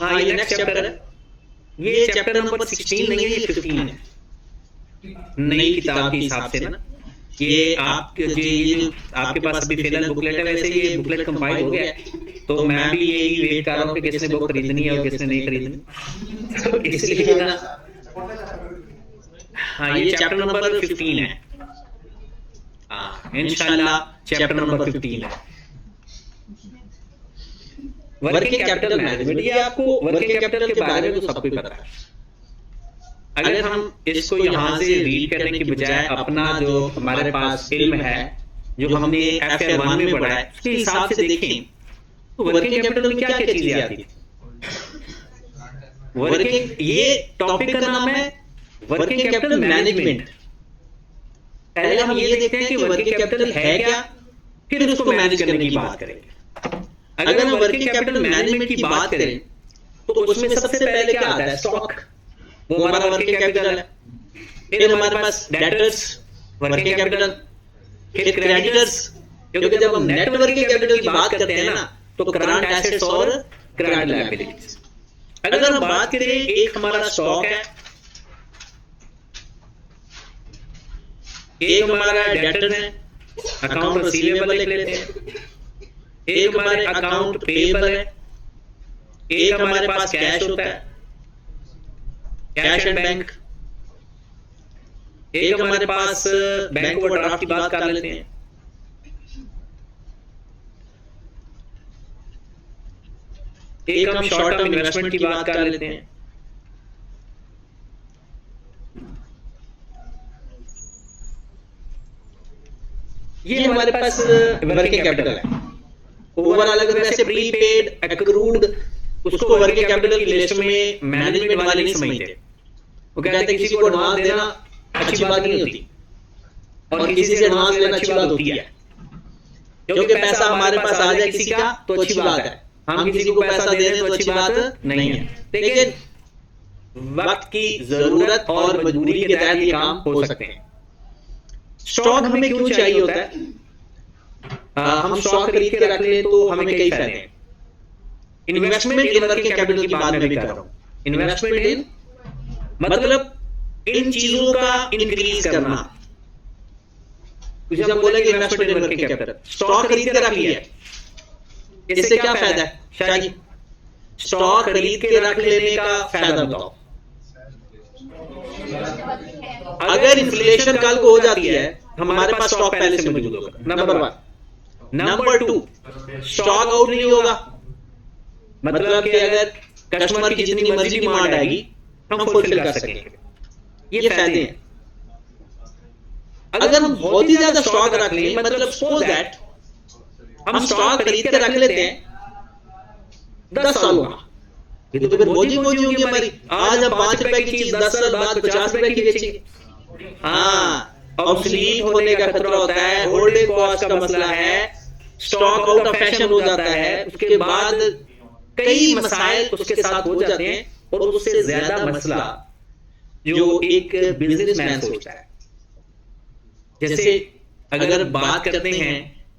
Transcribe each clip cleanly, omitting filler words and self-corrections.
हाँ ये next chapter है। ये चैप्टर नंबर 16 नहीं है, ये 15 है नई किताब के हिसाब से ना। ये आपके ये आपके पास अभी फिलहाल बुकलेट है, वैसे ये बुकलेट कंपाइल हो गया है, तो मैं भी यही वेट कर रहा हूँ कि किसने बुक खरीदनी है और किसने नहीं खरीदनी। तो इसलिए ना हाँ ये चैप्टर नंबर 15 है। हाँ इंशाल्लाह चैप्टर नंबर 15 है वर्किंग कैपिटल मैनेजमेंट। ये आपको वर्किंग कैपिटल के बारे में तो सबको पता है। अगर हम इसको यहाँ से रीड करने की बजाय अपना जो हमारे पास इल्म है, जो हमने FR1 में पढ़ा है, उसके हिसाब से देखें तो वर्किंग कैपिटल में क्या क्या चीजें आती है। वर्किंग ये टॉपिक का नाम है वर्किंग कैपिटल मैनेजमेंट। पहले हम ये देखते हैं कि वर्किंग कैपिटल है क्या, फिर उसको मैनेज करने की बात करेंगे। अगर हम वर्किंग कैपिटल मैनेजमेंट की बात करें तो उसमें सबसे पहले क्या आता है, स्टॉक, वो हमारा वर्किंग कैपिटल है। फिर हमारे पास डेटर्स वर्किंग कैपिटल, फिर क्रेडिटर्स, क्योंकि जब हम नेट वर्किंग कैपिटल की बात करते हैं ना तो करंट एसेट्स और करंट लायबिलिटीज। अगर हम बात करें, एक हमारा स्टॉक है, एक हमारा डेटर है, अकाउंट रिसीवेबल लिख लेते हैं, एक हमारे अकाउंट पेएबल है, एक हमारे पास कैश होता है, कैश एंड बैंक, एक हमारे पास बैंक ओवरड्राफ्ट की बात कर लेते हैं, एक हम शॉर्ट टर्म इन्वेस्टमेंट की बात कर लेते हैं, ये हमारे पास वर्किंग कैपिटल है। ओवरऑल अगर वैसे प्रीपेड एक्रूड उसको वर्किंग कैपिटल की लिस्ट में मैनेजमेंट वाले नहीं समझते। वो कहते हैं किसी को एडवांस देना अच्छी बात नहीं होती और किसी से एडवांस लेना अच्छी बात होती है, क्योंकि पैसा हमारे पास आ जाए किसी का तो अच्छी बात है, हम किसी को पैसा दे दें तो अच्छी बात नहीं है। लेकिन वक्त की जरूरत और मजबूरी के तहत ये काम हो सकते हैं। स्टॉक हमें क्यों चाहिए होता है? हम स्टॉक खरीद के रख लें तो हमें कई फायदे हैं। इन्वेस्टमेंट इन वर्किंग कैपिटल की बात मैं भी कर रहा हूं। इन्वेस्टमेंट इन मतलब इन चीजों का इंक्रीज करना। कुछ हम बोलेंगे investment in working capital, stock खरीद के रख लिया, इससे क्या फायदा है शाह जी? स्टॉक खरीद के रख लेने का फायदा बताओ। अगर इन्फ्लेशन कल को हो जाती है, हमारे पास स्टॉक पहले से मौजूद होगा, नंबर 1। नंबर 2, स्टॉक आउट नहीं होगा, मतलब कि अगर कस्टमर की जितनी मर्जी डिमांड आएगी हम फुलफिल कर सकेंगे। ये फायदे हैं। अगर हम बहुत ही ज्यादा स्टॉक रख लें, मतलब सपोज दैट हम स्टॉक खरीद के रख लेते हैं 10 सालों का, ये तो फिर मौजी होगी हमारी। आज हम 5 रुपए की चीज 10 साल बाद 50 रुपए की बेचेंगे। हाँ, ऑब्सोलीट होने का खतरा होता है, होल्डिंग कॉस्ट का मसला है, स्टॉक आउट ऑफ फैशन हो जाता है, उसके बाद कई मसाइल उसके साथ हो जाते हैं। और उससे ज्यादा मसला जो एक बिजनेसमैन सोचता है, जैसे अगर बात करते हैं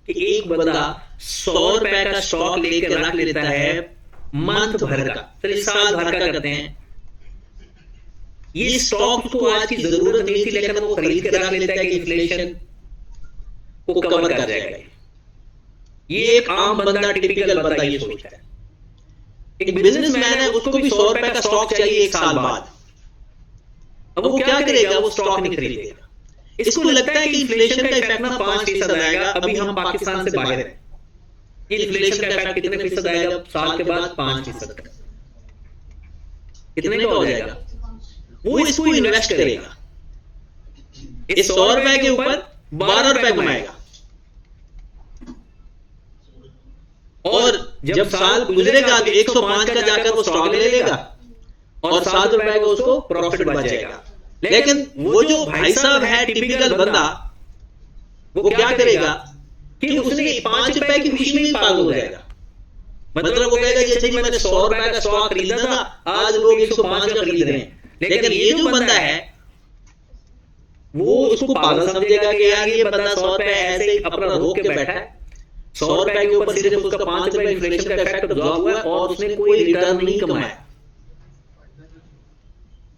कि एक बंदा 100 रुपए का स्टॉक लेकर रख लेता है मंथ भर का, फिर साल भर का करते हैं। ये स्टॉक को आज की जरूरत नहीं थी, लेकिन वो खरीद के रख लेता है कि इन्फ्लेशन को कवर कर जाएगा। ये एक आम बंदा, टिपिकल बंदा ये सोचता है। एक बिजनेसमैन है, उसको भी 100 रुपए का स्टॉक चाहिए 1 साल बाद। अब वो क्या करेगा? वो स्टॉक नहीं खरीदेगा। इसको लगता है कि इन्फ्लेशन का इफेक्ट ना 5% आएगा। अभी हम पाकिस्तान से बाहर हैं, ये इन्फ्लेशन का इफेक्ट कितने फीसद आएगा? साल के बाद 5%। कितने का हो जाएगा? वो इसको इन्वेस्ट करेगा, इस 100 रुपए के ऊपर 12 रुपए कमाएगा। और जब साल गुजरेगा तो 105 का जाकर वो स्टॉक ले लेगा और 7 रुपए का उसको प्रॉफिट बच जाएगा। लेकिन वो जो भाई साहब है, टिपिकल बंदा, वो क्या करेगा कि उसने 5 रुपए की खुशी में ही पागल हो जाएगा। मतलब वो कहेगा जैसे कि मैंने 100 रुपए का स्टॉक खरीदा था, आज लोग 105 का खरीद रहे हैं। लेकिन ये जो बंदा है वो उसको पागल समझेगा कि यार ये बंदा 100 रुपए ऐसे ही अपना रोक के बैठा है, 100 रुपए के ऊपर सिर्फ उसका 5 रुपए इन्फ्लेशन का इफेक्ट ऑब्जॉर्ब हुआ है और उसने कोई रिटर्न नहीं कमाया।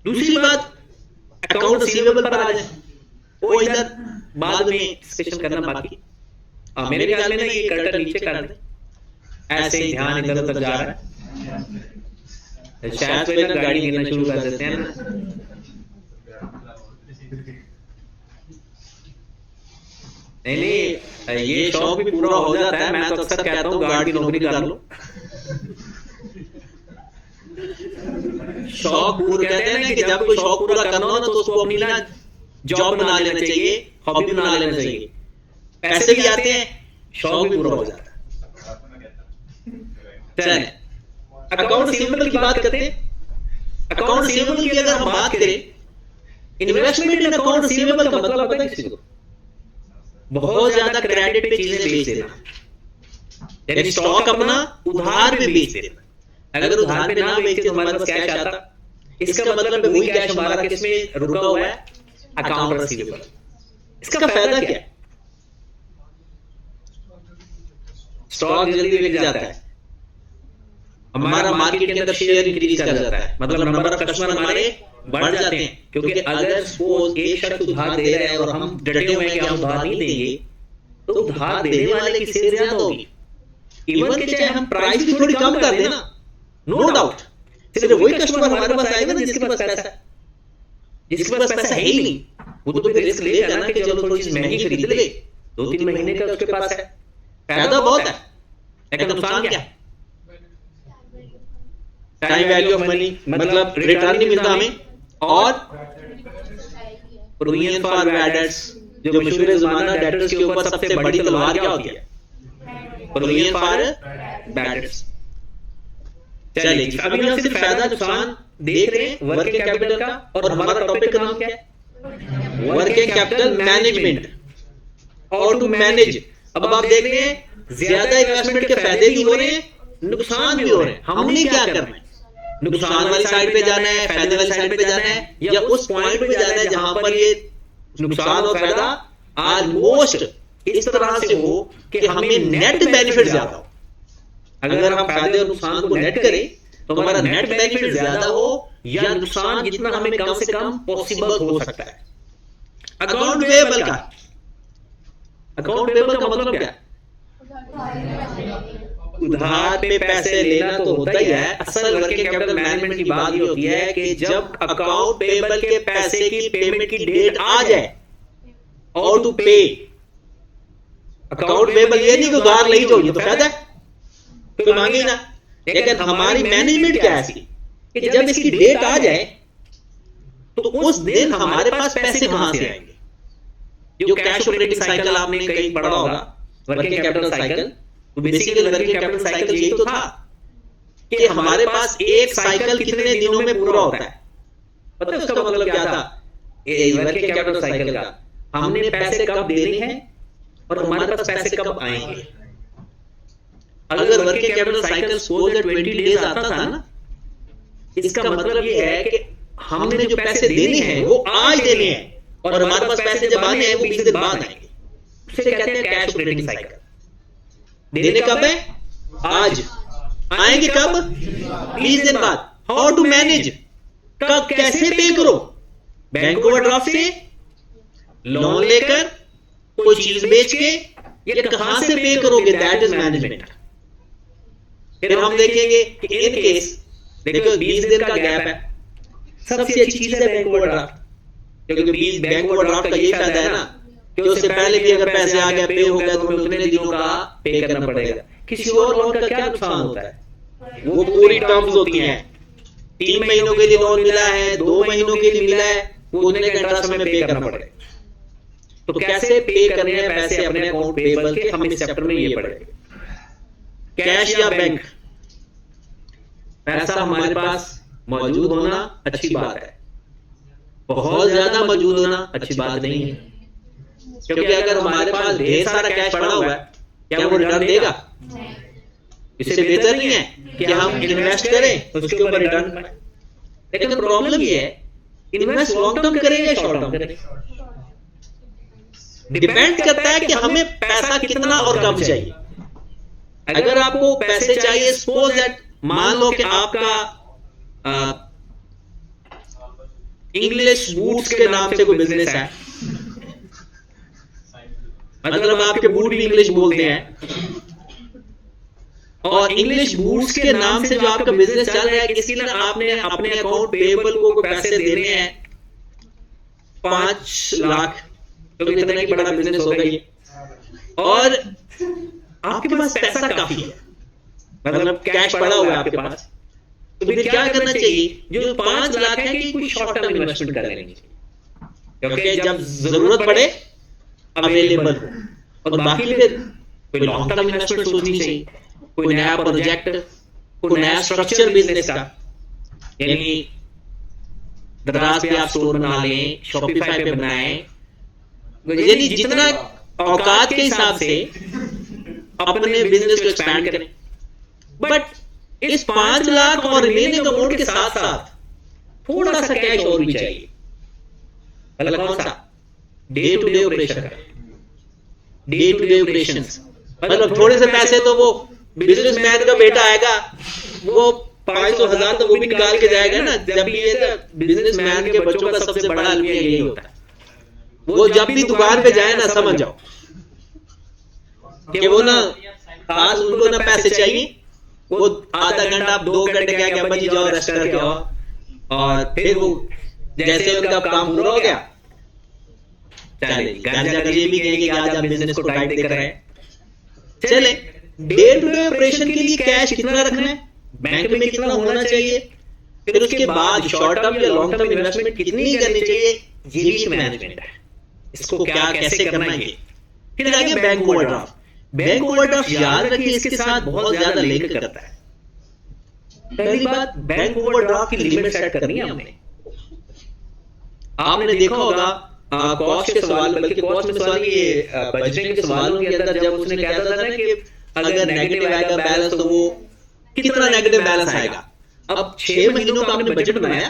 दूसरी बात, अकाउंट रिसीवेबल पर आ जाए, वो इधर बाद में डिस्कशन करना बाकी। मेरे ख्याल में ना ये कर्टन नीचे कर दे, ऐसे ही ध्यान इधर उधर जा रहा है, शायद कोई ना गाड़ी गिरना शुरू कर देते हैं ना। नहीं, ये शौक भी पूरा हो जाता है। मैं तो अक्सर कहता हूँ गार्ड की नौकरी कर लो। शौक पूरा कहते हैं ना कि जब कोई शौक पूरा करना हो ना तो उसको अपनी ना जॉब बना लेना चाहिए, हॉबी बना लेना चाहिए। पैसे भी आते हैं, शौक भी पूरा हो जाता है। चलें, अकाउंट रिसीवेबल की बात करते हैं। अकाउंट रिसीवेबल की अगर हम बात करें, इन्वेस्टमेंट इन अकाउंट रिसीवेबल का मतलब पता है किसी को? बहुत ज्यादा क्रेडिट पे चीजें बेच देना, यानी स्टॉक अपना उधार पे बेच देना। अगर उधार पे ना बेचते तो हमारे पास कैश आता, इसका मतलब वही कैश हमारा किसमें रुका हुआ है? Account receivable. इसका फायदा क्या है? स्टॉक जल्दी बिक जाता है, हमारा मार्केट के अंदर शेयर इंक्रीज कर जाता है, मतलब नंबर ऑफ कस्टमर हमारे बढ़ जाते हैं। क्योंकि अगर सपोज एक शख्स उधार दे रहा है और हम डटे हुए हैं कि हम उधार नहीं देंगे, तो उधार देने वाले की सेल ज्यादा होगी। इवन कि चाहे हम प्राइस भी थोड़ी कम कर देना, नो डाउट, सिर्फ वही कस्टमर हमारे पास आएगा ना जिसके पास पैसा है। जिसके पास पैसा है ही नहीं, वो तो फिर रिस्क लेगा ना कि चलो थोड़ी चीज महंगी खरीद ले, 2-3 महीने का उसके पास है, फायदा बहुत है, लेकिन नुकसान क्या है? टाइम वैल्यू ऑफ मनी, मतलब रिटर्न नहीं मिलता हमें। और प्रोविजन फॉर बैड डेट्स, जो मशहूर ज़माना डेटर्स के ऊपर सबसे बड़ी तलवार क्या होती है? Provision for bad debts. चलिए जी, अभी हम सिर्फ फायदा नुकसान देख रहे हैं वर्किंग कैपिटल का, और हमारा टॉपिक का नाम क्या है? वर्किंग कैपिटल मैनेजमेंट, और टू मैनेज। अब आप देख रहे हैं ज्यादा इन्वेस्टमेंट के फायदे भी हो रहे हैं, नुकसान भी हो रहे हैं। हमने क्या करना है? नुकसान वाली साइड पे जाना है, फायदे वाली साइड पे जाना है, या उस पॉइंट पे जाना है जहां पर ये नुकसान और फायदा ऑलमोस्ट इस तरह से हो कि हमें नेट बेनिफिट ज्यादा हो। अगर हम फायदे और नुकसान को नेट करें तो हमारा नेट बेनिफिट ज्यादा हो, या नुकसान जितना हमें कम से कम पॉसिबल हो सकता है। अकाउंट पेएबल का, अकाउंट पेएबल का मतलब क्या है? उधार पे पैसे लेना तो होता ही है। असल वर्किंग कैपिटल मैनेजमेंट की बात ये होती है कि जब अकाउंट पेएबल के पैसे की पेमेंट की डेट आ जाए, और टू पे अकाउंट पेएबल, ये नहीं कि उधार नहीं चाहिए तो फायदा है, कोई मांगे ना। लेकिन हमारी मैनेजमेंट क्या है कि जब इसकी डेट आ जाए तो उस दिन हमारे पास पैसे कहां से आएंगे? जो कैश ऑपरेटिंग साइकिल आपने कहीं पढ़ा होगा, वर्किंग कैपिटल साइकिल, तो बेसिकली वर्किंग कैपिटल साइकिल यही तो था कि हमारे पास एक साइकिल कितने दिनों में पूरा होता है। पता है उसका मतलब क्या था वर्किंग कैपिटल साइकिल का? हमने पैसे कब देने हैं और हमारे पास पैसे कब आएंगे। अगर working capital cycle suppose 20 days आता था ना, इसका मतलब ये है कि हमने जो पैसे देने हैं वो आज देने हैं, और हमारे पास पैसे जब आने हैं वो 20 दिन बाद आएंगे। उसे कहते हैं कैश ऑपरेटिंग साइकिल। देने कब है? आज। आएंगे कब? 20 दिन बाद। हाउ टू मैनेज, कब कैसे पे करो? बैंक ओवरड्राफ्ट से, लोन लेकर, कोई चीज बेच के, या कहां से पे करोगे? That is management. फिर हम देखेंगे कि इन केस देखो 20 दिन का गैप है, सबसे अच्छी चीज है बैंक ओवरड्राफ्ट, क्योंकि बैंक ओवरड्राफ्ट का ये फायदा है ना कि उससे पहले भी अगर पैसे आ गए, पे हो गया, तो हमें उतने दिनों का पे करना पड़ेगा। किसी और लोन का क्या नुकसान होता है? वो पूरी टर्म्स होती हैं, 3 महीनों के लिए लोन मिला है, 2 महीनों के लिए मिला है, वो उतने का इंटरेस्ट हमें पे करना पड़ेगा। तो कैसे पे करने हैं पैसे अपने अकाउंट पेएबल के, हम इस चैप्टर में ये पढ़ेंगे। कैश या बैंक, पैसा हमारे पास मौजूद होना अच्छी बात है, बहुत ज्यादा मौजूद होना अच्छी बात नहीं है। क्योंकि अगर हमारे पास ढेर सारा कैश पड़ा हुआ है, क्या वो रिटर्न देगा? इससे बेहतर नहीं है कि हम इन्वेस्ट करें उसके ऊपर रिटर्न पाए। लेकिन प्रॉब्लम ये है, इन्वेस्ट लॉन्ग टर्म करें या शॉर्ट टर्म करें, डिपेंड करता है कि हमें पैसा कितना और कब चाहिए। अगर आपको पैसे चाहिए, सपोज दैट, मान लो कि आपका इंग्लिश बूट्स के नाम से कोई बिजनेस है, मतलब आपके बूट भी इंग्लिश बोलते हैं, और इंग्लिश बूट्स के नाम से जो आपका बिजनेस चल रहा है, किसी ने आपने अपने अकाउंट पेबल को पैसे देने हैं 5 लाख, तो इतना ही बड़ा बिजनेस होगा ये, और आपके पास पैसा काफी है, मतलब कैश पड़ा हुआ है आपके पास, तो फिर क्या करना चाहिए? जो 5 लाख है कि कोई शॉर्ट टर्म इन्वेस्टमेंट कर लेनी चाहिए, क्योंकि जब जरूरत पड़े अवेलेबल हो, और बाकी फिर कोई लॉन्ग टर्म इन्वेस्टमेंट सोचनी चाहिए, कोई नया प्रोजेक्ट, कोई नया स्ट्रक्चर बिजनेस का, यानी दराज पे आप स्टोर बना लें, शॉपिफाई पे बनाएं, यानी जितना औकात के हिसाब से अपने बिजनेस को एक्सपैंड करें। बट इस 5 लाख और रिमेनिंग अमाउंट के साथ साथ थोड़ा सा कैश और भी चाहिए। मतलब कौन सा? Day to day operation, day to day operations, मतलब थोड़े से पैसे तो वो बिजनेसमैन का बेटा आएगा, वो 500,000 तो वो भी निकाल के जाएगा ना। जब भी ये बिजनेसमैन के बच्चों का सबसे बड़ा अलमिया यही होता है, वो जब भी दुकान पे जाए ना, समझ जाओ कि वो ना खास उनको ना पैसे चाहिए, वो आधा घंटा आप 2 घंटे क्या अम्मा जी जाओ रेस्ट करके आओ, और फिर वो जैसे उनका काम पूरा हो गया, चले गांजा गजे भी कहेंगे कि आज आप बिजनेस को टाइट देकर रहे हैं, चले। डे टू डे ऑपरेशन के लिए कैश कितना रखना है, बैंक में कितना होना चाहिए, फिर उसके बाद शॉर्ट टर्म या लॉन्ग टर्म इन्वेस्टमेंट कितनी करनी चाहिए, ये भी एक मैनेजमेंट है। इसको क्या कैसे करना है। फिर आगे बैंक ओवरड्राफ्ट। बैंक ओवरड्राफ्ट याद रखिए, इसके साथ बहुत ज्यादा लिंक करता है। पहली बात, बैंक ओवरड्राफ्ट की लिमिट सेट करनी है हमने। आपने देखा होगा कॉस्ट के सवाल, बल्कि कॉस्ट में सवाल, ये बजटिंग के सवालों के अंदर जब उसने कहता था ना कि अगर नेगेटिव आएगा बैलेंस तो वो कितना नेगेटिव बैलेंस आएगा। अब 6 महीनों का आपने बजट बनाया,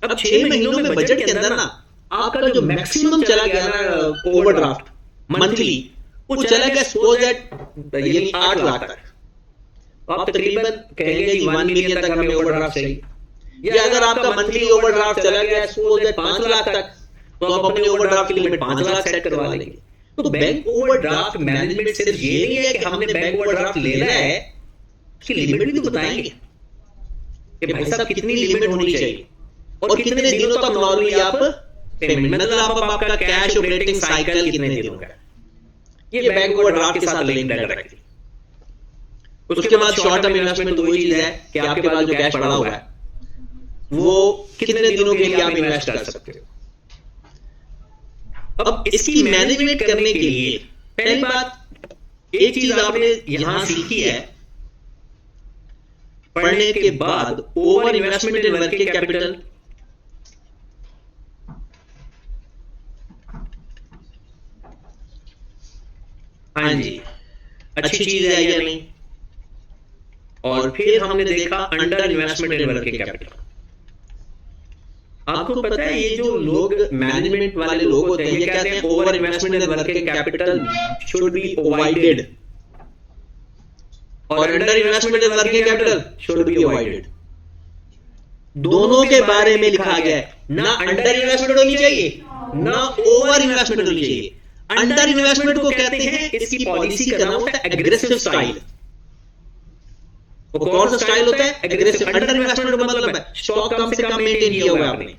अब 6 महीनों में बजट के अंदर ना आपका जो मैक्सिमम चला गया ना ओवरड्राफ्ट मंथली, वो चला गया सपोज दैट यानी 8 लाख तक। तो आप तकरीबन कहेंगे 1 मिलियन तक हमें ओवरड्राफ्ट चाहिए, या अगर आपका मंथली ओवरड्राफ्ट चला गया सपोज दैट 5 लाख तक, तो आप अपने ओवरड्राफ्ट की लिमिट 5 लाख सेट करवा लेंगे। तो बैंक ओवरड्राफ्ट मैनेजमेंट सिर्फ ये नहीं है कि हमने बैंक ओवरड्राफ्ट लेना है, उसकी लिमिट भी तो बताएंगे कि भाई साहब कितनी लिमिट होनी चाहिए और कितने दिनों तक नॉर्मली आप पेमेंट, मतलब आपका कैश ऑपरेटिंग साइकिल कितने दिनों का, ये बैंक ओवरड्राफ्ट के साथ लिंक रखेंगे। उसके बाद शॉर्ट टर्म इन्वेस्टमेंट तो वही चीज है कि आपके पास जो कैश पड़ा हुआ है वो कितने दिनों के लिए आप इन्वेस्ट कर सकते हो। अब इसकी मैनेजमेंट करने के लिए पहली बात, एक चीज आपने यहां सीखी है पढ़ने के बाद, over investment in working capital. हाँ जी, अच्छी चीज है या नहीं। और फिर हमने देखा under investment in working capital. आपको पता है ये जो लोग मैनेजमेंट वाले लोग होते हैं, ये कहते हैं over investment in working capital should be avoided, और under investment in working capital should be avoided. दोनों के बारे में लिखा गया है, ना अंडर इन्वेस्टमेंट होनी चाहिए ना ओवर इन्वेस्टमेंट होनी चाहिए। अंडर इन्वेस्टमेंट को कहते हैं, इसकी पॉलिसी का नाम होता है एग्रेसिव स्टाइल। वो कौन सा स्टाइल होता है? एग्रेसिव। अंडर इन्वेस्टमेंट का मतलब है स्टॉक कम से कम मेंटेन किया हुआ है आपने।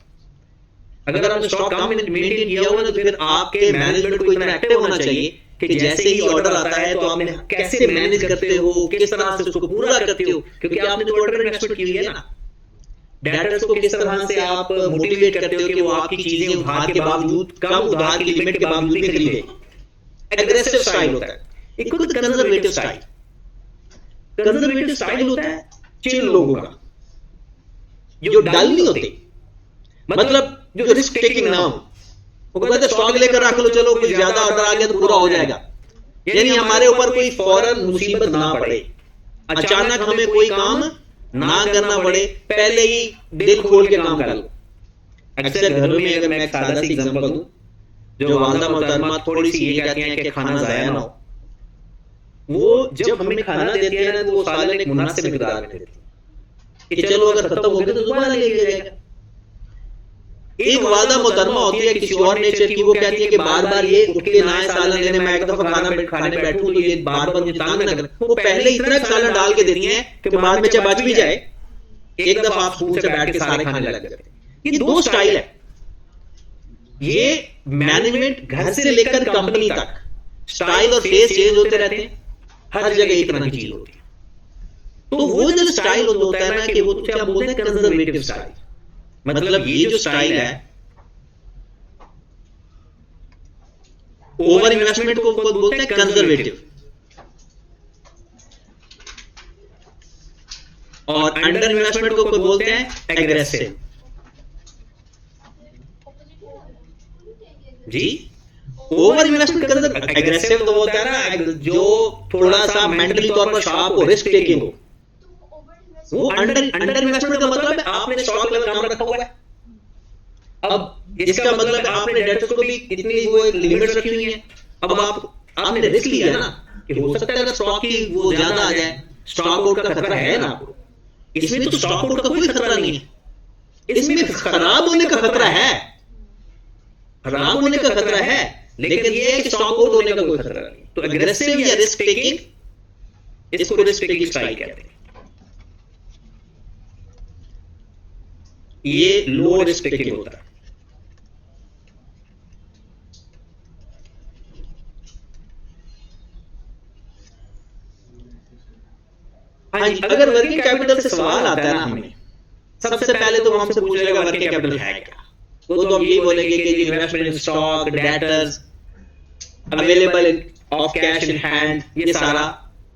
अगर आपने स्टॉक कम मेंटेन किया हुआ है तो फिर आपके मैनेजमेंट को इतना एक्टिव होना चाहिए कि जैसे ही ऑर्डर आता है तो आपने कैसे मैनेज करते हो, किस तरह से उसको पूरा करते हो, क्योंकि आपने तो ऑर्डर इन्वेस्टमेंट की हुई है ना। डेटर्स को किस तरह से आप मोटिवेट करते हो कि वो आपकी चीजें उधार के बावजूद, कम उधार की लिमिट के बावजूद भी खरीदे। एग्रेसिव स्टाइल होता है। एक होता है कंजर्वेटिव स्टाइल। कंजर्वेटिव स्टाइल होता है चिल लोगों का, जो डल नहीं होते, मतलब जो रिस्क टेकिंग ना हो। वो कहते हैं स्टॉक लेकर रख लो, चलो कोई ज्यादा ऑर्डर आ गया तो पूरा हो जाएगा, यानी हमारे ऊपर कोई फौरन मुसीबत ना पड़े, अचानक हमें कोई काम ना करना पड़े, पहले ही दिल खोल के काम कर लो। अक्सर घरों में, अगर मैं एक सादा सी एग्जांपल दूं, जो वालदा मोहतरमा थोड़ी सी ये कहती हैं कि खाना जाया ना हो, वो जब हमें खाना देते हैं ना तो वो सालन एक मुनासिब मिकदार में देते हैं कि चलो अगर खत्म हो गया तो दोबारा ले लिया जाएगा। एक वादा मुहतरमा होती है किसी और नेचर की, वो कहती है कि बार बार ये उठ के ना सालन लेने, मैं एक दफा खाने बैठूं तो ये बार बार मुझे तंग ना करे। वो पहले इतना सालन डाल के देती है कि बाद में चाहे बच भी जाए एक दफा आप स्कूल से बैठ के सारे खाने लग जाते हैं। ये दो स्टाइल है। ये मैनेजमेंट घर से लेकर कंपनी तक स्टाइल और फेस चेंज होते रहते हैं, हर जगह एक तरह की चीज होती है। तो वो जो स्टाइल होता है ना कि वो क्या बोलते हैं कंजर्वेटिव स्टाइल, मतलब ये जो स्टाइल है ओवर इन्वेस्टमेंट को बोलते हैं कंजर्वेटिव, और अंडर इन्वेस्टमेंट को बोलते हैं एग्रेसिव। जी, ओवर इन्वेस्टमेंट एग्रेसिव तो होता है ना जो थोड़ा सा मेंटली तौर पर शार्प हो, रिस्क टेकिंग हो। वो अंडर इन्वेस्टमेंट का मतलब है आपने स्टॉक लेवल कम रखा हुआ है। अब इसका मतलब आपने डेट्स को भी इतनी वो लिमिट्स रखी हुई है। अब आपने रिस्क लिया ना कि हो सकता है स्टॉक की वो ज्यादा आ जाए, स्टॉक आउट का खतरा है ना आपको। इसमें तो स्टॉक आउट का कोई खतरा नहीं है, इसमें खराब होने का खतरा है, खराब होने का खतरा है, लेकिन ये कि स्टॉक आउट होने का कोई खतरा नहीं। तो एग्रेसिव या रिस्क टेकिंग, इसको रिस्क टेकिंग स्टाइल कहते हैं। ये लो रिस्क टेकिंग होता है। हाँ जी, अगर वर्किंग कैपिटल से सवाल आता है ना हमें, सबसे पहले तो हमसे पूछेगा वर्किंग कैपिटल है क्या। वो तो हम यही बोलेंगे कि investment in stock, debtors, available of cash in hand, ये सारा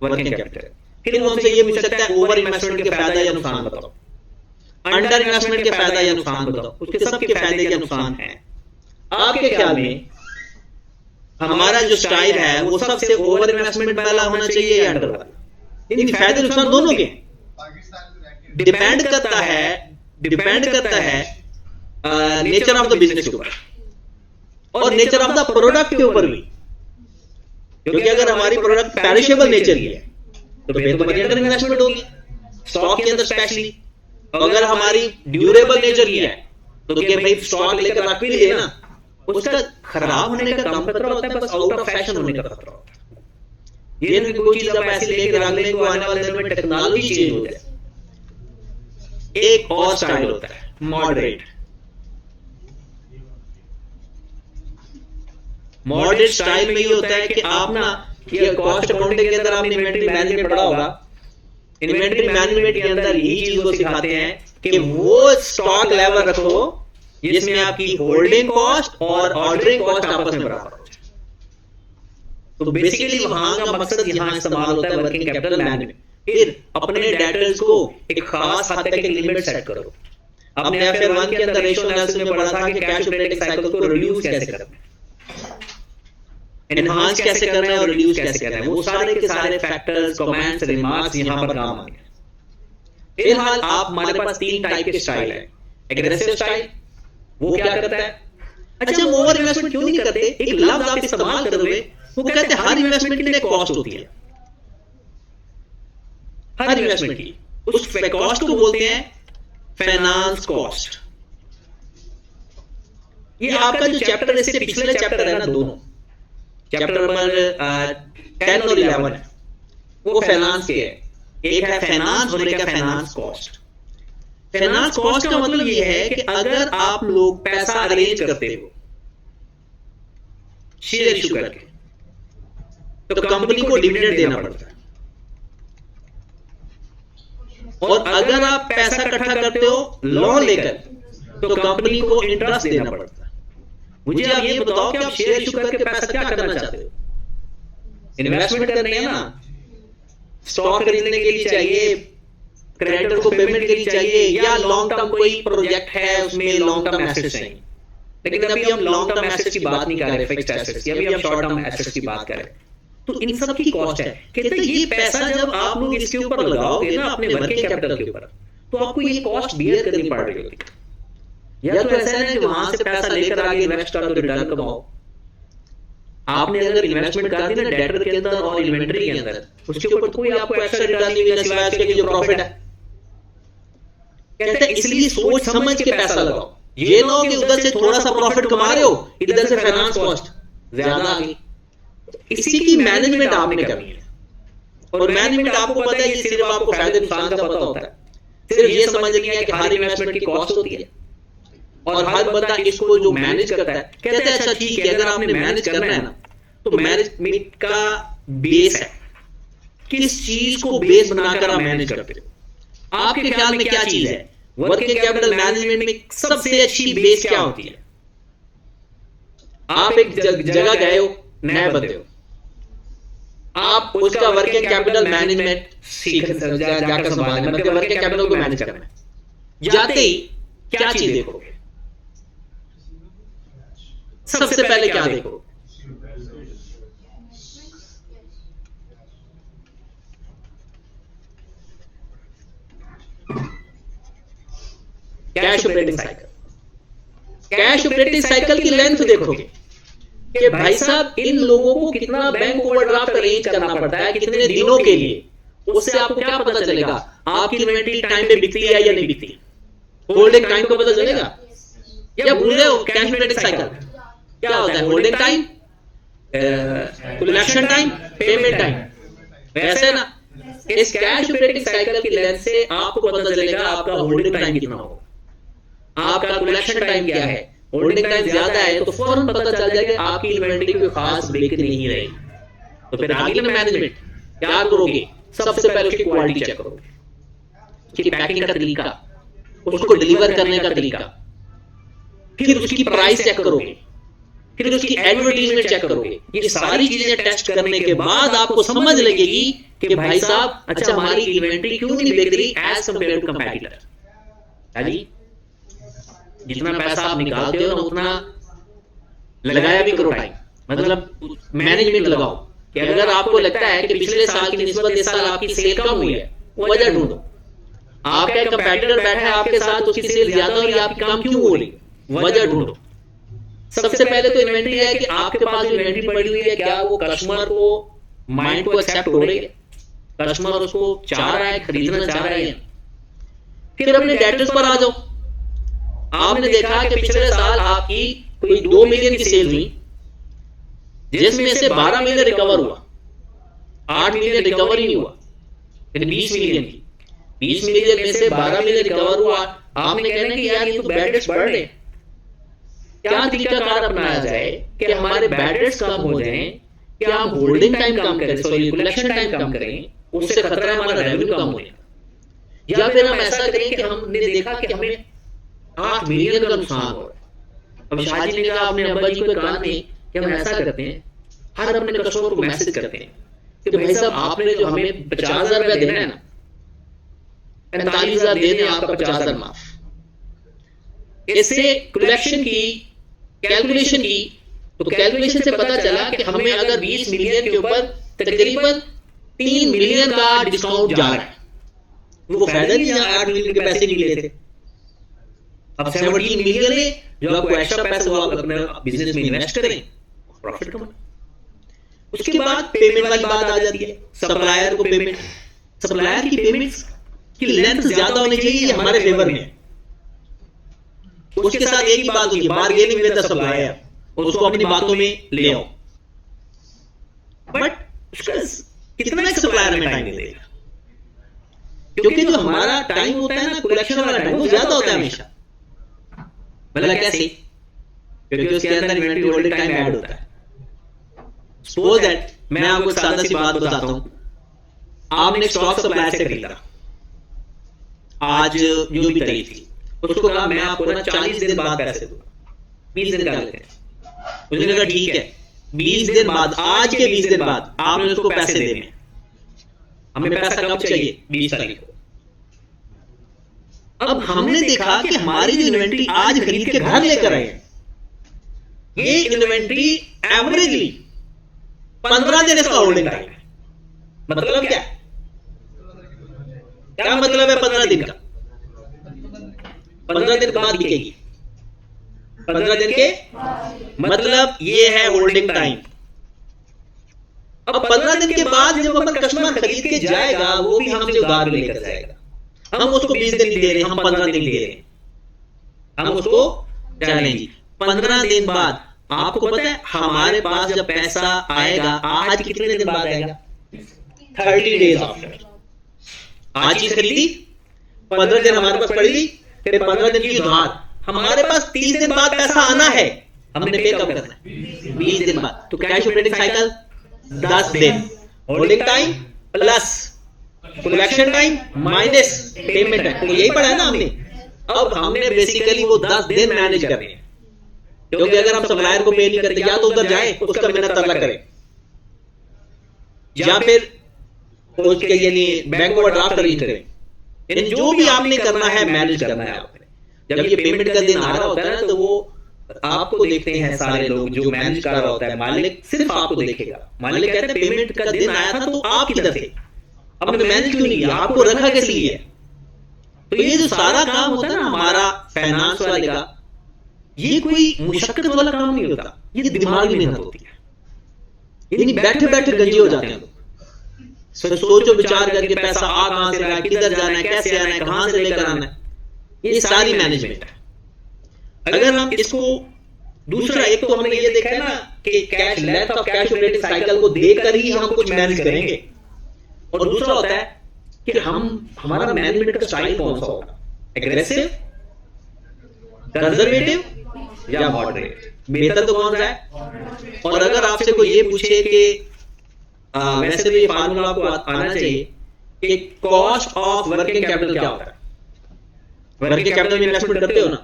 वर्किंग कैपिटल है। फिर वो हमसे ये पूछ सकता है ओवर इन्वेस्टमेंट के फायदा या नुकसान बताओ, अंडर इन्वेस्टमेंट के फायदा या नुकसान बताओ। उसके सबके फायदे या नुकसान हैं। आपके ख्याल में हमारा जो स्टाइल है वो सबसे ओवर इन्वेस्टमेंट वाला होना चाहिए या अंडर वाला? इनके फायदे नुकसान दोनों के डिपेंड करता है नेचर ऑफ द बिजनेस के ऊपर और नेचर ऑफ द प्रोडक्ट के ऊपर भी। क्योंकि अगर हमारी प्रोडक्ट पेरिशेबल नेचर की है तो फिर तो अंडर इन्वेस्टमेंट होगी, स्टॉक के अंदर स्पेशली। अगर हमारी ड्यूरेबल नेचर की है तो क्या भाई स्टॉक लेकर रख भी लिए ना, उसका खराब होने का कम खतरा होता है, बस आउट ऑफ फैशन होने का खतरा होता है। ये नहीं कोई चीज आप ऐसे लेकर रख लेंगे आने वाले दिनों में टेक्नोलॉजी चेंज हो जाए। एक और स्टाइल होता है मॉडरेट। मॉडरेट स्टाइल में ये होता है कि आप ना ये कॉस्ट अकाउंटिंग के अंदर आपने इन्वेंटरी मैनेजमेंट पढ़ा होगा। इन्वेंटरी मैनेजमेंट के अंदर यही चीज को सिखाते हैं कि वो स्टॉक लेवल रखो जिसमें आपकी होल्डिंग कॉस्ट और ऑर्डरिंग कॉस्ट आपस में बराबर हो। तो बेसिकली वहां का मकसद यहां इस्तेमाल होता है वर्किंग कैपिटल मैनेजमेंट। फिर अपने डेटर्स को एक खास हद तक एक लिमिट सेट करो। आपने FR1 के अंदर रेशियो एनालिसिस में पढ़ा था कि कैश ऑपरेटिंग साइकिल को रिड्यूस कैसे करना है, एनहांस कैसे करना है और रिड्यूस कैसे करना है। वो सारे के सारे फैक्टर्स, कमेंट्स, रिमार्क्स यहां पर काम आएंगे। फिलहाल आप हमारे पास 3 टाइप के स्टाइल है। एग्रेसिव स्टाइल वो क्या करता है, अच्छा हम ओवर इन्वेस्टमेंट क्यों नहीं करते, एक लफ्ज आप इस्तेमाल करते हुए वो कहते हैं हर इन्वेस्टमेंट की एक कॉस्ट होती है, हर इन्वेस्टमेंट की उस कॉस्ट को बोलते हैं फाइनेंस कॉस्ट। ये आपका जो चैप्टर है इससे पिछले चैप्टर है ना, दोनों चैप्टर नंबर 10 और 11 है वो फाइनेंस के है। एक है फाइनेंस और एक है फाइनेंस कॉस्ट। फाइनेंस कॉस्ट का मतलब ये है कि अगर आप लोग पैसा अरेंज करते हो शेयर इशू करके तो कंपनी को डिविडेंड देना पड़ता है, और अगर आप पैसा इकट्ठा करते हो लोन लेकर तो कंपनी को इंटरेस्ट देना पड़ता है। मुझे आप ये बताओ कि आप शेयर इशू करके पैसा क्या करना चाहते हो? इन्वेस्टमेंट करनी है ना, स्टॉक खरीदने के लिए चाहिए, क्रेडिटर को पेमेंट के लिए चाहिए, या लॉन्ग टर्म कोई प्रोजेक्ट है उसमें लॉन्ग टर्म एसेट्स चाहिए। लेकिन अभी हम लॉन्ग टर्म एसेट्स की बात नहीं कर रहे, फिक्स्ड एसेट्स की, अभी हम शॉर्ट टर्म एसेट्स की बात कर रहे हैं। तो इन सब की कॉस्ट है। कहते हैं ये पैसा जब आप लोग इसके ऊपर लगाओगे ना अपने वर्किंग कैपिटल के ऊपर, तो आपको ये कॉस्ट बियर करनी पड़ रही होगी। या तो ऐसा है कि वहां से पैसा लेकर आगे इन्वेस्ट करो तो रिटर्न कमाओ, आपने अगर इन्वेस्टमेंट कर दी ना डेटर के अंदर और इन्वेंटरी के अंदर, उसके ऊपर कोई आपको एक्स्ट्रा रिटर्न नहीं मिलना सिवाय उसके कि जो प्रॉफिट है। कहते हैं इसलिए सोच समझ के पैसा लगाओ, ये ना हो कि उधर से थोड़ा सा प्रॉफिट कमा रहे हो, इधर से फाइनेंस कॉस्ट ज्यादा आ गई। इसी की मैनेजमेंट आपने करनी है, और मैनेजमेंट आपको पता है कि सिर्फ आपको फायदे नुकसान का पता होता है, सिर्फ ये समझनी है कि हर इन्वेस्टमेंट की कॉस्ट होती है, और हर बंदा इसको जो मैनेज करता है कहते हैं अच्छा ठीक है, अगर आपने मैनेज करना है ना तो मैनेजमेंट का बेस है, किस चीज को बेस बनाकर आप मैनेज करते हो। आपके ख्याल में क्या चीज है वर्किंग कैपिटल मैनेजमेंट में सबसे अच्छी बेस क्या होती है? आप एक जगह गए हो, नए बंदे हो, आप उसका वर्किंग कैपिटल मैनेजमेंट जाकर संभालना, मतलब वर्किंग कैपिटल को मैनेज करना है। जाते ही क्या चीज देखोगे? सबसे पहले क्या देखोगे? Cash operating cycle. Cash operating cycle की लेंथ देखोगे कि भाई साहब इन लोगों को कितना बैंक ओवरड्राफ्ट अरेंज करना पड़ता है कितने दिनों के लिए, उससे आपको क्या पता चलेगा आपकी इन्वेंटरी टाइम पे बिकती है या नहीं बिकती। होल्डिंग टाइम को पता चलेगा या भूल गए हो? कैश ऑपरेटिंग साइकिल क्या होता है? Holding time, collection time, payment time. वैसे ना इस कैश ऑपरेटिंग साइकिल की लेंथ से आपको पता चलेगा आपका होल्डिंग टाइम कितना होगा, आपका कलेक्शन टाइम क्या है। होल्डिंग टाइम ज्यादा है तो फौरन पता चल जाएगा कि आपकी इन्वेंटरी कोई खास बिक नहीं रही। तो फिर आगे ना मैनेजमेंट क्या करोगे? सबसे पहले उसकी क्वालिटी चेक करोगे, उसकी पैकिंग का तरीका, उसको डिलीवर करने का तरीका, फिर उसकी प्राइस चेक करोगे, फिर उसकी एडवर्टीजमेंट चेक करोगे। ये सारी चीजें टेस्ट करने के बाद आपको समझ लगेगी कि भाई साहब अच्छा हमारी इन्वेंटरी क्यों नहीं बिक रही एज कंपेयर टू कंपैटिटर। जितना पैसा आप निकालते हो ना उतना लगाया भी करो टाइम, मतलब मैनेजमेंट लगाओ कि अगर आपको लगता है कि पिछले साल की निस्बत इस साल आपकी सेल कम हुई है, वजह ढूंढो। आपका एक कंपैटिटर बैठा है आपके साथ, उसकी सेल ज्यादा हुई, आपकी कम क्यों हो रही, वजह ढूंढो। सबसे पहले तो इन्वेंटरी है कि आपके पास जो इन्वेंटरी पड़ी हुई है क्या वो कस्टमर को माइंड को एक्सेप्ट हो रही है, कस्टमर उसको चाह रहा है, खरीदना चाह रहा है। फिर अपने डेटर्स पर आ जाओ। आपने देखा कि पिछले साल आपकी कोई 2 मिलियन की सेल हुई, जिसमें से 12 मिलियन रिकवर हुआ, 8 मिलियन रिकवर ही नहीं हुआ, 20 मिलियन की 20 मिलियन में से 12 मिलियन रिकवर हुआ। आपने कहना कि यार ये तो बैड डेट्स बढ़ रहे, क्या तरीकाकार अपनाया जाए कि हमारे बैड डेट्स कम हो जाएं, क्या हम होल्डिंग टाइम कम करें, सॉरी कलेक्शन टाइम कम करें, उससे खतरा है हमारा रेवेन्यू कम हो जाएगा। या फिर हम ऐसा करें कि हमने देखा कि हमें 8 मिलियन का नुकसान हो रहा है। अब शाह जी ने कहा अपने अब्बा जी को कहा नहीं कि हम ऐसा करते हैं, हर अपने कस्टमर को मैसेज करते हैं कि भाई साहब आपने जो हमें 50,000 रुपया देना है ना, 45,000 दे दें, आपका 50,000 माफ। इससे कलेक्शन की कैलकुलेशन की तो कैलकुलेशन से पता चला कि हमें अगर 20 मिलियन के ऊपर तकरीबन 3 मिलियन का डिस्काउंट जा रहा है। वो फायदा नहीं है, 8 मिलियन के पैसे नहीं लेते, अब 17 मिलियन ले जो आपको एक्स्ट्रा पैसा वो आप अपने बिजनेस में इन्वेस्ट करें, प्रॉफिट कमाएं। उसके बाद पेमेंट वाली बात आ जाती है, सप्लायर को पेमेंट, सप्लायर की पेमेंट की लेंथ ज्यादा होनी चाहिए, ये हमारे फेवर में है। उसके साथ एक ही बात होती है, बार्गेनिंग विद द सप्लायर, उसको अपनी बातों में ले आओ। बट कितना सप्लायर में टाइम देगा, क्योंकि जो हमारा टाइम होता है ना कलेक्शन वाला टाइम वो ज्यादा होता है हमेशा। मतलब कैसे? क्योंकि उसके अंदर इन्वेंटरी होल्डिंग टाइम ऐड होता है। सपोज दैट मैं आपको एक सादा सी बात बताता हूं, आपने स्टॉक सप्लायर से खरीदा, आज जो भी तारीख थी, उसको कहा मैं आपको ना 40 दिन बाद पैसे दूंगा, 20 दिन का लेते हैं। उसने कहा ठीक है, 20 दिन बाद, आज के 20 दिन बाद आपने उसको पैसे देने, हमें पैसा कब चाहिए? 20 तारीख को। अब हमने देखा कि हमारी जो इन्वेंटरी आज खरीद के घर लेकर आए हैं, ये इन्वेंटरी एवरेजली 15 दिन इसका होल्डिंग टाइम है। मतलब क्या क्या मतलब है 15 दिन का? 15 दिन बाद बिकेगी, 15 दिन के मतलब ये है होल्डिंग टाइम। अब 15 दिन के बाद जब अपन कस्टमर खरीद के जाएगा, वो भी हमसे उधार लेकर जाएगा। हम उसको 20 दिन नहीं दे रहे, हम 15 दिन दे रहे हैं। हम उसको चलें जी 15 दिन बाद आपको पता है हमारे पास जब पैसा आएगा, आज कितने दिन बाद आएगा? 30 डेज आफ्टर। आज चीज खरीदी, 15 दिन हमारे पास पड़ी, फिर 15 दिन की उधार, हमारे पास 30 दिन बाद पैसा आना है, हमने पे कब करना है? 20 दिन बाद। तो कैश ऑपरेटिंग साइकिल 10 दिन, holding time plus collection time minus payment time. तो यही पढ़ा है ना हमने। अब हमने बेसिकली वो 10 दिन मैनेज करने हैं, क्योंकि अगर हम सप्लायर को पे नहीं करते, या तो उधर जाए उसका मेहनत तरला करे, या फिर उसके यानी बैंक ओवरड्राफ्ट अरेंज करें। यानी जो भी आपने करना है मैनेज करना है आपने। जब ये पेमेंट का दिन आ रहा होता है ना, तो वो आपको देखते हैं सारे लोग, जो मैनेज कर रहा होता है मालिक सिर्फ आपको देखेगा। मालिक कहते हैं पेमेंट का दिन आया था तो आप किधर थे, आपने मैनेज क्यों नहीं किया, आपको रखा किस लिए है? तो ये जो सारा काम होता है ना हमारा फाइनेंस वाले का, ये कोई मुशक्कत वाला काम नहीं होता, ये दिमागी मेहनत होती है। यानी बैठे बैठे गंजे हो जाते हैं लोग। सोचो विचार करके पैसा आ कहां से रहा है, किधर जाना है, कैसे आना है, कहां से लेकर आना है, ये सारी मैनेजमेंट है। अगर हम इसको दूसरा, एक तो हमने ये देखा है ना कि cash length of cash operating cycle को देखकर ही हम कुछ मैनेज करेंगे, और दूसरा होता है कि हमारा मैनेजमेंट का स्टाइल कौन सा होगा, एग्रेसिव, कंजर्वेटिव या मॉडरेट, बेहतर तो कौन सा है? और अगर आपसे कोई ये पूछे कि वैसे तो ये फार्मूला आपको आना चाहिए कि कॉस्ट ऑफ वर्किंग कैपिटल क्या होता है। वर्किंग कैपिटल में इन्वेस्टमेंट करते हो ना,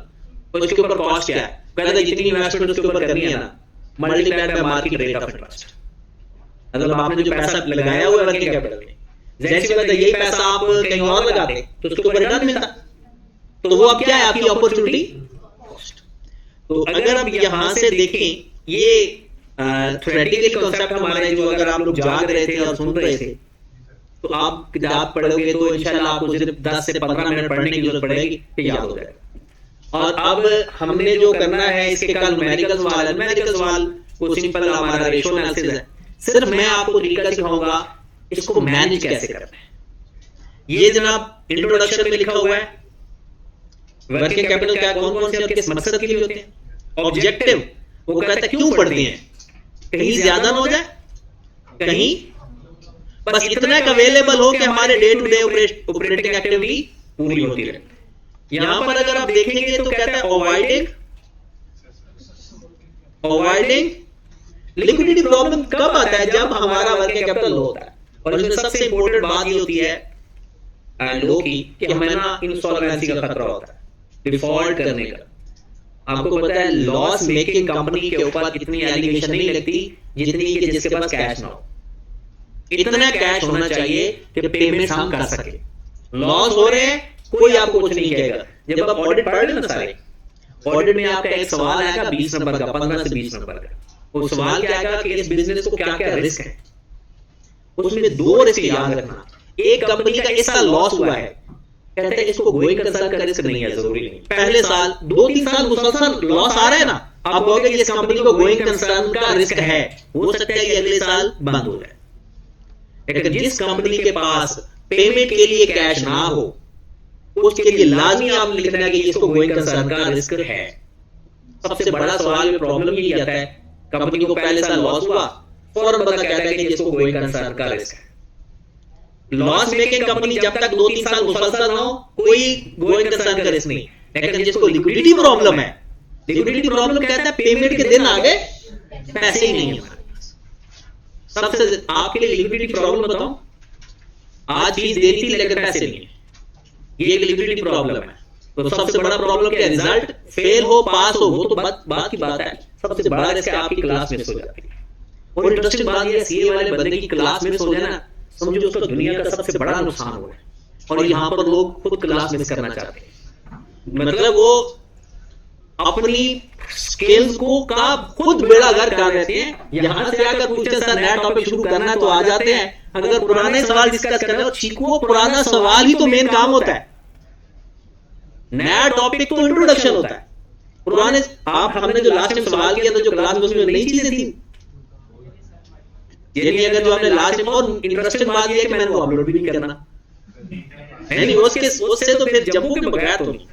तो उसके ऊपर कॉस्ट क्या है? कहते हैं जितनी इन्वेस्टमेंट उसके ऊपर करनी है ना, multiplied by market rate of interest. मतलब आपने जो पैसा लगाया हुआ है वर्किंग कैपिटल में, जैसे कि यही पैसा आप कहीं और लगाते तो उसके ऊपर रिटर्न मिलता, तो वो अब क्या है? आपकी अपॉर्चुनिटी कॉस्ट। तो अगर अब यहां से देखें, ये थ्योरेटिकल कॉन्सेप्ट हमारा है, जो अगर आप लोग जाग रहे थे और सुन रहे थे, तो आप किताब पढ़ोगे तो इंशाल्लाह आपको सिर्फ 10 से 15 मिनट पढ़ने की जरूरत पड़ेगी, फिर याद हो जाएगा। और अब हमने जो करना है, इसके कल न्यूमेरिकल सवाल है। न्यूमेरिकल सवाल को सिंपल हमारा रेशियो एनालिसिस है। सिर्फ मैं आपको तरीका सिखाऊंगा इसको मैनेज कैसे करना है। ये जनाब इंट्रोडक्शन में लिखा हुआ है, वर्किंग कैपिटल क्या, कौन कौन से और किस मकसद के लिए होते हैं। ऑब्जेक्टिव वो कहता है क्यों पढ़ते हैं, कहीं ज्यादा ना हो जाए, कहीं बस इतना अवेलेबल हो कि हमारे day to day operating activity पूरी होती रहे। यहां पर अगर आप देखेंगे तो कहता है अवॉइडिंग लिक्विडिटी प्रॉब्लम कब आता है? जब हमारा वर्किंग कैपिटल लो होता है। और इसमें सबसे इंपॉर्टेंट बात ये होती है लो की कि हमें ना इंसॉल्वेंसी का खतरा होता है, डिफॉल्ट करने का। आपको पता है लॉस मेकिंग कंपनी के ऊपर इतनी एलिगेशन नहीं लगती जितनी कि जिसके पास कैश ना हो। इतना कैश होना चाहिए कि पेमेंट हम कर सके। लॉस हो रहे हैं, कोई आपको कुछ नहीं कहेगा। जब आप ऑडिट पढ़ लेना सारे, ऑडिट में आपका एक सवाल आएगा 20 नंबर का, 15 से 20 नंबर का। वो सवाल क्या आएगा कि इस बिजनेस को क्या क्या रिस्क है। उसमें 2 रिस्क याद रखना। एक कंपनी का इस साल लॉस हुआ है, कहते हैं इसको गोइंग कंसर्न का रिस्क नहीं है, जरूरी नहीं। पहले साल 2-3 साल मुसलसल लॉस आ रहा है ना, आप कहोगे इस कंपनी को गोइंग कंसर्न का रिस्क है, हो सकता है कि अगले साल बंद हो जाए। लेकिन जिस कंपनी के पास पेमेंट के लिए कैश ना हो, उसके लिए लाजमी आप लिखना कि इसको गोइंग कंसर्न का रिस्क है। सबसे बड़ा सवाल में प्रॉब्लम यही आता है, कंपनी को पहले साल लॉस हुआ, फौरन बंदा कहता है कि इसको गोइंग कंसर्न का रिस्क है। लॉस मेकिंग कंपनी जब तक 2-3 साल मुसलसल ना हो, कोई गोइंग कंसर्न का रिस्क नहीं। लेकिन जिसको लिक्विडिटी प्रॉब्लम है, लिक्विडिटी प्रॉब्लम कहता है पेमेंट के दिन आ गए, पैसे ही नहीं है हमारे पास। सबसे आपके लिए लिक्विडिटी प्रॉब्लम बताऊं, आज फीस देनी थी लेकिन पैसे नहीं है, ये एक लिक्विडिटी प्रॉब्लम है। तो सबसे बड़ा प्रॉब्लम क्या है? रिजल्ट फेल हो पास हो, वो तो बात की बात है। सबसे बड़ा रिस्क आपकी क्लास मिस हो जाती है। और इंटरेस्टिंग बात ये सीए वाले बंदे की क्लास मिस हो जाए ना, समझो उसको दुनिया का सबसे बड़ा नुकसान हो है। और यहां पर लोग खुद क्लास मिस करना चाहते हैं, मतलब वो अपनी स्किल्स को का खुद बेड़ा गर्क कर देते हैं। यहां से आकर पूछते सर नया टॉपिक शुरू करना है तो आ जाते हैं, अगर पुराने सवाल डिस्कस करना है सीखो, पुराना सवाल ही तो मेन काम होता है। नया टॉपिक तो इंट्रोडक्शन होता है। पुराने हमने जो लास्ट टाइम सवाल किया था जो क्लास में, उसमें नई चीजें थी, यानी अगर जो आपने लास्ट में, और इंटरेस्टिंग बात ये है कि मैंने वो अपलोड भी नहीं करना, यानी उससे तो फिर जम्मू के बगैर तो नहीं।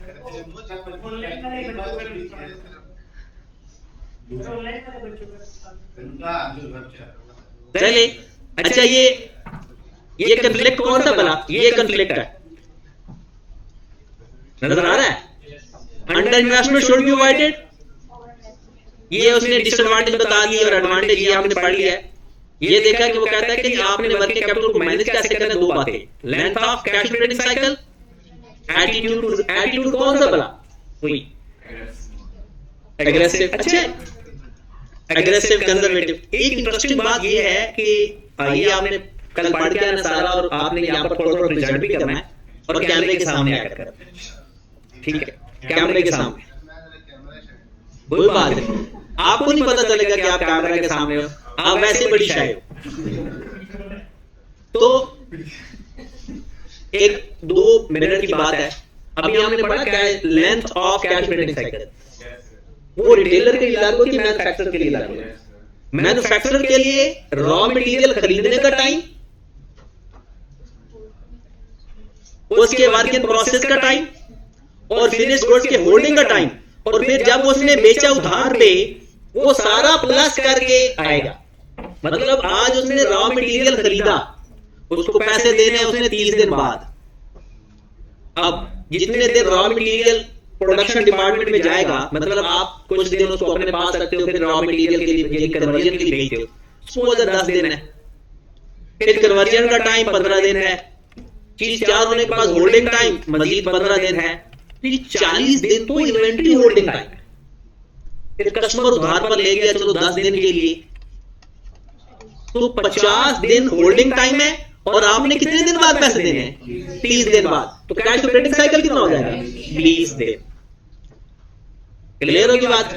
चलिए, अच्छा ये कंफ्लिक्ट कौन सा बना, ये कंफ्लिक्ट है, नजर आ रहा है, under investment should be avoided, ये उसने डिसएडवांटेज बता दी और एडवांटेज ये हमने पढ़ लिया है। ये देखा कि वो कहता है कि आपने वर्किंग कैपिटल को मैनेज कैसे करना, दो बातें, length of cash trading cycle, attitude कौन सा बना, वही एग्रेसिव, अच्छा एग्रेसिव कंजर्वेटिव। एक इंटरेस्टिंग बात ये है कि ये आपने कल पढ़ के आना सारा, और आपने यहाँ पर थोड़ा थोड़ा प्रेजेंट भी करना है और कैमरे के सामने आकर कर, ठीक है, कैमरे के सामने कोई बात है, आपको नहीं पता चलेगा कि आप कैमरा के सामने हो, आप वैसे बड़ी शाय हो। तो 1-2 मिनट की बात है, अभी हमने पढ़ा क्या है, length of cash trading cycle, वो रिटेलर के लिए लागू होती है, मैन्युफैक्चरर के लिए लागू होती है। मैन्युफैक्चरर के लिए रॉ मटेरियल खरीदने का टाइम, उसके वर्क इन प्रोसेस का टाइम, और फिनिश गुड्स के होल्डिंग का टाइम, और फिर जब उसने बेचा उधार पे वो सारा प्लस करके आएगा। मतलब आज उसने रॉ मटेरियल खरीदा, उसको पैसे देने हैं उसने 30 दिन बाद, अब जितने दिन रॉ मटेरियल प्रोडक्शन डिपार्टमेंट में जाएगा, मतलब आप कुछ दिन उसको अपने पास रखते हो, फिर रॉ मटेरियल के लिए कन्वर्जन के लिए भेजते हो, सपोज 10 दिन है, फिर कन्वर्जन का टाइम 15 दिन है, चीज तैयार होने के बाद होल्डिंग टाइम मजीद 15 दिन है, 40 दिन तो इन्वेंट्री होल्डिंग टाइम। फिर कस्टमर उधार पर ले गया चलो 10 दिन के लिए, तो 50 दिन होल्डिंग टाइम है, और आपने कितने दिन बाद पैसे देने हैं, 30 दिन बाद, तो कैश ऑपरेटिंग साइकिल कितना हो जाएगा, 20 दिन। क्लियर होगी बात?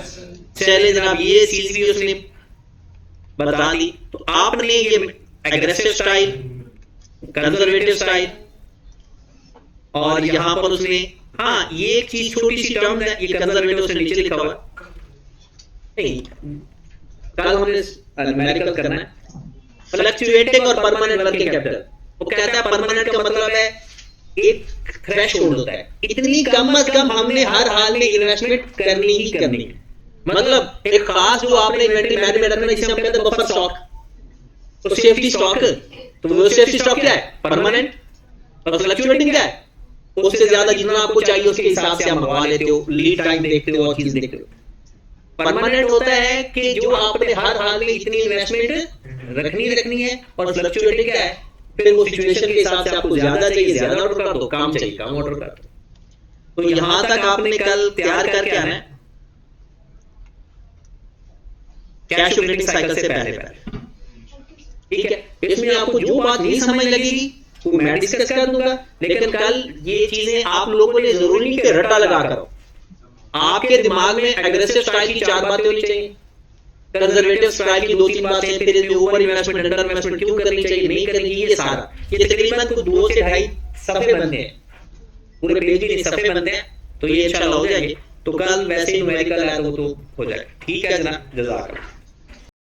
चलिए जनाब, ये चीज भी उसने बता दी। तो आपने ये एग्रेसिव स्टाइल, कंजर्वेटिव स्टाइल, और यहां पर उसने, हाँ ये एक चीज छोटी सी टर्म है, ये कंजर्वेटिव से नीचे लिखा हुआ नहीं, कल हमने न्यूमेरिकल करना है, फ्लक्चुएटिंग और परमानेंट वर्किंग कैपिटल। वो कहता है परमानेंट का मतलब है एक थ्रेशोल्ड होता है, इतनी कम से कम हमने हर हाल में इन्वेस्टमेंट करनी ही करनी है। मतलब एक खास जो आपने इन्वेंटरी मैनेजमेंट रखना है, जिसे हम कहते हैं बफर स्टॉक, तो सेफ्टी स्टॉक, तो वो सेफ्टी स्टॉक क्या है, परमानेंट, और फ्लक्चुएटिंग क्या है, उससे ज्यादा जितना आपको चाहिए उसके हिसाब से आप मंगवा लेते हो, लीड टाइम देखते हो और चीज देखते हो। परमानेंट होता है कि जो आपने हर हाल में इतनी इन्वेस्टमेंट रखनी है, और फ्लक्चुएटिंग क्या है, फिर वो सिचुएशन के हिसाब से आपको ज्यादा चाहिए ज्यादा ऑर्डर कर दो, काम चाहिए कम ऑर्डर कर दो। तो यहां तक आपने कल तैयार करके आना है कैश ऑपरेटिंग साइकिल से पहले, ठीक है। इसमें आपको जो बात नहीं समझ लगेगी वो मैं डिस्कस कर दूंगा, लेकिन कल ये चीजें आप लोगों ने जरूरी नहीं कि रट्टा लगा करो, आपके दिमाग में एग्रेसिव स्टाइल की 4 बातें होनी चाहिए, कंजर्वेटिव स्टाइल की 2-3 बातें, फिर इसमें ओवर इन्वेस्टमेंट अंडर इन्वेस्टमेंट क्यों करनी चाहिए नहीं करनी चाहिए, ये सारा, ये तकरीबन 2 से 2.5 सफे बनते हैं, पूरे पेज ही नहीं सफे बनते हैं। तो ये इंशाल्लाह हो जाएंगे। तो कल वैसे ही न्यूमेरिकल है वो तो हो जाएगा, ठीक है जनाब, जज़ाकल्लाह।